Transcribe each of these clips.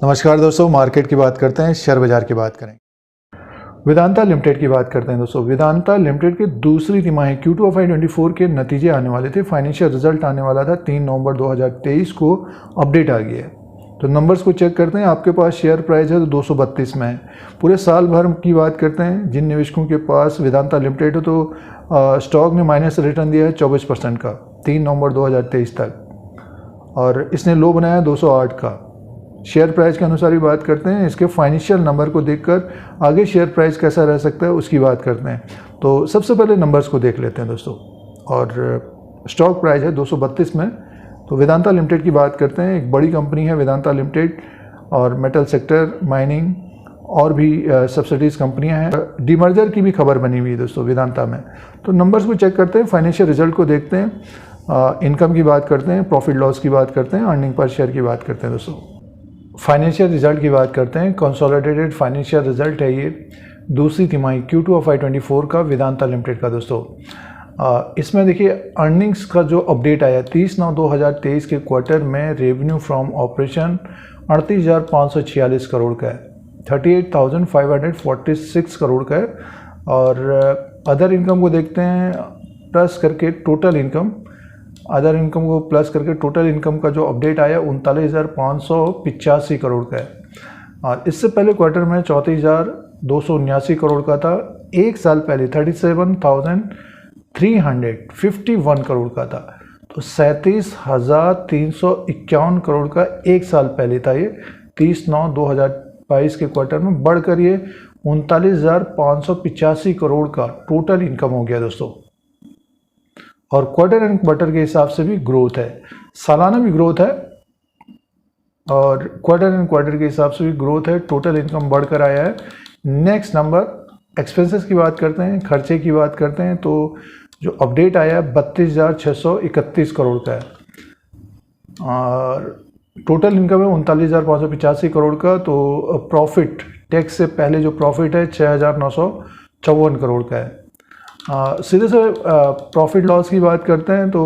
नमस्कार दोस्तों, मार्केट की बात करते हैं, शेयर बाजार की बात करें। वेदांता लिमिटेड की बात करते हैं दोस्तों। वेदांता लिमिटेड की दूसरी तिमाही Q2 ऑफ 2024 के नतीजे आने वाले थे। फाइनेंशियल रिजल्ट आने वाला था 3 नवंबर 2023 को। अपडेट आ गई है तो नंबर्स को चेक करते हैं। आपके पास शेयर प्राइस है तो 232 में है। पूरे साल भर की बात करते हैं, जिन निवेशकों के पास वेदांता लिमिटेड है तो स्टॉक ने माइनस रिटर्न दिया है 24% का 3 नवंबर 2023 तक, और इसने लो बनाया 208 का। शेयर प्राइस के अनुसार ही बात करते हैं। इसके फाइनेंशियल नंबर को देखकर आगे शेयर प्राइस कैसा रह सकता है उसकी बात करते हैं। तो सबसे पहले नंबर्स को देख लेते हैं दोस्तों, और स्टॉक प्राइस है 232 में। तो वेदांता लिमिटेड की बात करते हैं। एक बड़ी कंपनी है वेदांता लिमिटेड, और मेटल सेक्टर, माइनिंग और भी सब्सिडीज कंपनियां हैं। डीमर्जर की भी खबर बनी हुई है दोस्तों वेदांता में। तो नंबर्स को चेक करते हैं, फाइनेंशियल रिजल्ट को देखते हैं, इनकम की बात करते हैं, प्रॉफिट लॉस की बात करते हैं, अर्निंग पर शेयर की बात करते हैं दोस्तों। फाइनेंशियल रिजल्ट की बात करते हैं। कंसोलिडेटेड फाइनेंशियल रिजल्ट है ये दूसरी तिमाही Q2 ऑफ 2024 का वेदांता लिमिटेड का दोस्तों। इसमें देखिए अर्निंग्स का जो अपडेट आया 30/9/2023 के क्वार्टर में रेवेन्यू फ्रॉम ऑपरेशन 38,546 करोड़ का है, 38,546 करोड़ का है। और अदर इनकम को देखते हैं, प्लस करके टोटल इनकम, अदर इनकम को प्लस करके टोटल इनकम का जो अपडेट आया 39,585 करोड़ का है, और इससे पहले क्वार्टर में 34,279 करोड़ का था। एक साल पहले 37,351 करोड़ का था। तो 37,351 करोड़ का एक साल पहले था ये 30/9/2022 के क्वार्टर में, बढ़कर ये 39,585 करोड़ का टोटल इनकम हो गया दोस्तों। और क्वार्टर एंड क्वार्टर के हिसाब से भी ग्रोथ है, सालाना भी ग्रोथ है और क्वार्टर एंड क्वार्टर के हिसाब से भी ग्रोथ है। टोटल इनकम बढ़कर आया है। नेक्स्ट नंबर एक्सपेंसेस की बात करते हैं, खर्चे की बात करते हैं। तो जो अपडेट आया है 32,631 करोड़ का है, और टोटल इनकम है 39,585 करोड़ का। तो प्रॉफिट टैक्स से पहले जो प्रॉफिट है 6,954 करोड़ का है। सीधे से प्रॉफिट लॉस की बात करते हैं तो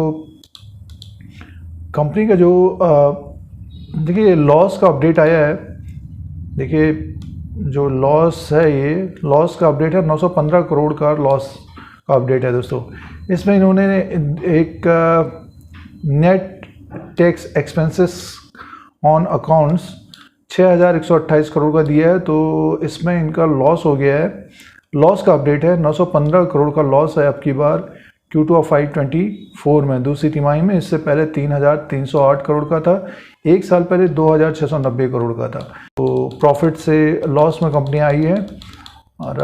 कंपनी का जो देखिए लॉस का अपडेट आया है। देखिए जो लॉस है, ये लॉस का अपडेट है 915 करोड़ का लॉस का अपडेट है दोस्तों। इसमें इन्होंने एक net tax expenses on accounts 6,128 crore का दिया है। तो इसमें इनका लॉस हो गया है, लॉस का अपडेट है 915 करोड़ का लॉस है अब की बार Q2 ऑफ 2024 में, दूसरी तिमाही में। इससे पहले 3,308 करोड़ का था, एक साल पहले 2,690 करोड़ का था। तो प्रॉफिट से लॉस में कंपनी आई है, और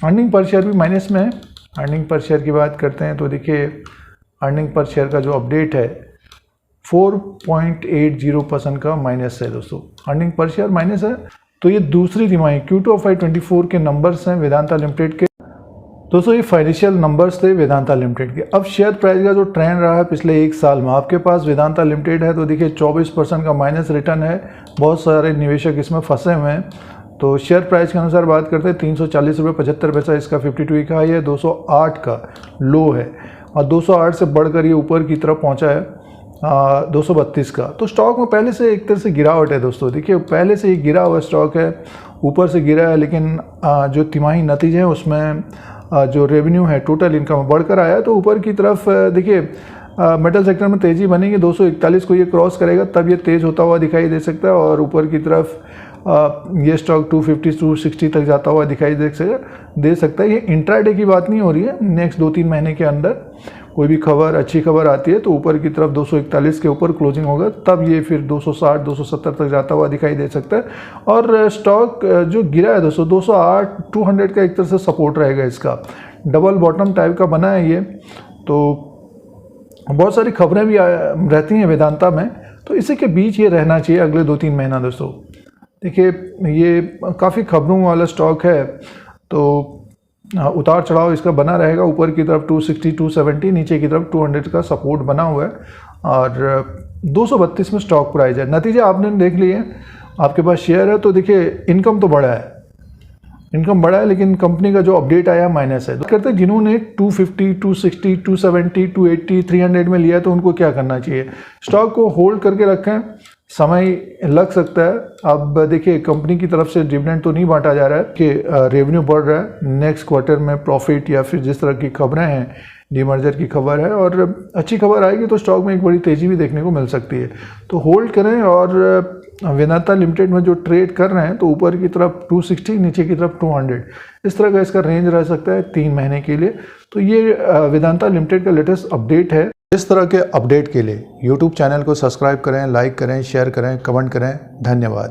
अर्निंग पर शेयर भी माइनस में है। अर्निंग पर शेयर की बात करते हैं तो देखिए अर्निंग पर शेयर का जो अपडेट है 4.80% का माइनस है दोस्तों। अर्निंग पर शेयर माइनस है। तो ये दूसरी तिमाही Q2 ऑफ 2024 के नंबर्स हैं वेदांता लिमिटेड के दोस्तों। ये फाइनेंशियल नंबर्स थे वेदांता लिमिटेड के। अब शेयर प्राइस का जो ट्रेंड रहा है पिछले एक साल में, आपके पास वेदांता लिमिटेड है तो देखिए 24% का माइनस रिटर्न है। बहुत सारे निवेशक इसमें फंसे हुए हैं। तो शेयर प्राइस के अनुसार बात करते हैं 340.75 इसका 52 वीक हाई है, 208 का लो है, और 208 से बढ़कर ये ऊपर की तरफ पहुँचा है 232 का। तो स्टॉक में पहले से एक तरह से गिरावट है दोस्तों। देखिए पहले से ये गिरा हुआ स्टॉक है, ऊपर से गिरा है, लेकिन जो तिमाही नतीजे हैं उसमें जो रेवेन्यू है, टोटल इनकम बढ़कर आया है। तो ऊपर की तरफ देखिए मेटल सेक्टर में तेज़ी बनेगी, 241 को ये क्रॉस करेगा तब ये तेज़ होता हुआ दिखाई दे सकता है, और ऊपर की तरफ ये स्टॉक 250-260 तक जाता हुआ दिखाई दे सकता है। ये इंट्राडे की बात नहीं हो रही है, नेक्स्ट 2-3 महीने के अंदर कोई भी खबर, अच्छी खबर आती है तो ऊपर की तरफ 241 के ऊपर क्लोजिंग होगा, तब ये फिर 260-270 तक जाता हुआ दिखाई दे सकता है। और स्टॉक जो गिरा है दोस्तों 208-200 का एक तरह से सपोर्ट रहेगा, इसका डबल बॉटम टाइप का बना है ये। तो बहुत सारी खबरें भी रहती हैं वेदांता में, तो इसी के बीच ये रहना चाहिए अगले 2-3 महीना दोस्तों। देखिए ये काफ़ी खबरों वाला स्टॉक है, तो उतार चढ़ाव इसका बना रहेगा। ऊपर की तरफ 260-270, नीचे की तरफ 200 का सपोर्ट बना हुआ है, और 232 में स्टॉक प्राइस है। नतीजे आपने देख लिए, आपके पास शेयर है तो देखिए इनकम तो बढ़ा है, इनकम बढ़ा है, लेकिन कंपनी का जो अपडेट आया माइनस है। तो कहते हैं जिन्होंने 250, 260, 270, 280, 300 में लिया तो उनको क्या करना चाहिए, स्टॉक को होल्ड करके रखें, समय लग सकता है। अब देखिए कंपनी की तरफ से डिविडेंड तो नहीं बांटा जा रहा है कि रेवेन्यू बढ़ रहा है, नेक्स्ट क्वार्टर में प्रॉफिट या फिर जिस तरह की खबरें हैं, डीमर्जर की खबर है और अच्छी खबर आएगी तो स्टॉक में एक बड़ी तेज़ी भी देखने को मिल सकती है। तो होल्ड करें। और वेदांता लिमिटेड में जो ट्रेड कर रहे हैं तो ऊपर की तरफ 260, नीचे की तरफ 200, इस तरह का इसका रेंज रह सकता है 3 महीने के लिए। तो ये वेदांता लिमिटेड का लेटेस्ट अपडेट है। इस तरह के अपडेट के लिए यूट्यूब चैनल को सब्सक्राइब करें, लाइक करें, शेयर करें, कमेंट करें। धन्यवाद।